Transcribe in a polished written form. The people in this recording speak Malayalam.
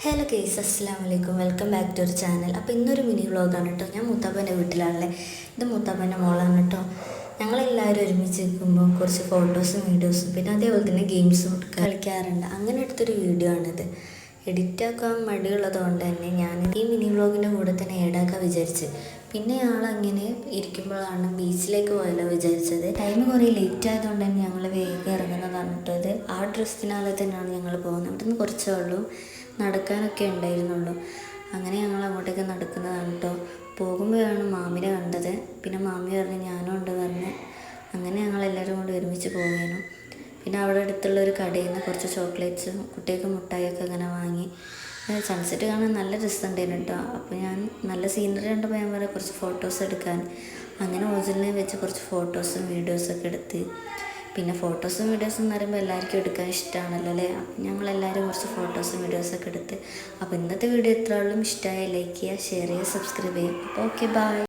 ഹലോ ഗൈസ്, അസ്സലാമു അലൈക്കും. Welcome back to our channel. അപ്പോൾ ഇന്നൊരു മിനി വ്ളോഗാണ് കേട്ടോ. ഞാൻ മൂത്താപ്പൻ്റെ വീട്ടിലാണല്ലേ. ഇത് മൂത്താപ്പൻ്റെ മോളാണ് കേട്ടോ. ഞങ്ങളെല്ലാവരും ഒരുമിച്ച് നിൽക്കുമ്പോൾ കുറച്ച് ഫോട്ടോസും വീഡിയോസും പിന്നെ അതേപോലെ തന്നെ ഗെയിംസും കളിക്കാറുണ്ട്. അങ്ങനെ എടുത്തൊരു വീഡിയോ ആണിത്. എഡിറ്റാക്കാൻ മടിയുള്ളത് കൊണ്ട് തന്നെ ഞാൻ ഈ മിനി വ്ളോഗിൻ്റെ കൂടെ തന്നെ ഏഡാക്കാൻ വിചാരിച്ച്. പിന്നെ ഞങ്ങളങ്ങനെ ഇരിക്കുമ്പോഴാണ് ബീച്ചിലേക്ക് പോയല്ലോ വിചാരിച്ചത്. ടൈം കുറേ ലേറ്റ് ആയതുകൊണ്ട് തന്നെ ഞങ്ങൾ വേഗം ഇറങ്ങുന്നതാണ് കേട്ടോ. ഇത് ആ ഡ്രസ്സിനാലെ തന്നെയാണ് ഞങ്ങൾ പോകുന്നത്. അവിടെ നിന്ന് കുറച്ചേ ഉള്ളൂ, നടക്കാനൊക്കെ ഉണ്ടായിരുന്നുള്ളൂ. അങ്ങനെ ഞങ്ങൾ അങ്ങോട്ടേക്ക് നടക്കുന്നതാണ് കേട്ടോ. പോകുമ്പോഴാണ് മാമിനെ കണ്ടത്. പിന്നെ മാമി പറഞ്ഞ് ഞാനും ഉണ്ട് പറഞ്ഞ് അങ്ങനെ ഞങ്ങളെല്ലാവരും കൂടി ഒരുമിച്ച് പോവുകയാണ്. പിന്നെ അവിടെ അടുത്തുള്ള ഒരു കടയിൽ നിന്ന് കുറച്ച് ചോക്ലേറ്റ്സും കുട്ടികൾക്ക് മുട്ടായിയൊക്കെ അങ്ങനെ വാങ്ങി. സൺസെറ്റ് കാണാൻ നല്ല രസമുണ്ടായിരുന്നു കേട്ടോ. അപ്പോൾ ഞാൻ നല്ല സീനറി കണ്ടപ്പോൾ ഞാൻ പറയാം കുറച്ച് ഫോട്ടോസ് എടുക്കാൻ. അങ്ങനെ ഓജിലിനെ വെച്ച് കുറച്ച് ഫോട്ടോസും വീഡിയോസൊക്കെ എടുത്ത്. പിന്നെ ഫോട്ടോസും വീഡിയോസും എന്ന് പറയുമ്പോൾ എല്ലാവർക്കും എടുക്കാൻ ഇഷ്ടമാണല്ലോ അല്ലേ. അപ്പം ഞങ്ങളെല്ലാവരും കുറച്ച് ഫോട്ടോസും വീഡിയോസൊക്കെ എടുത്ത്. അപ്പോൾ ഇന്നത്തെ വീഡിയോ എത്ര ആളും ഇഷ്ടമായ ലൈക്ക് ചെയ്യുക, ഷെയർ ചെയ്യുക, സബ്സ്ക്രൈബ് ചെയ്യുക. അപ്പോൾ ഓക്കെ, ബൈ.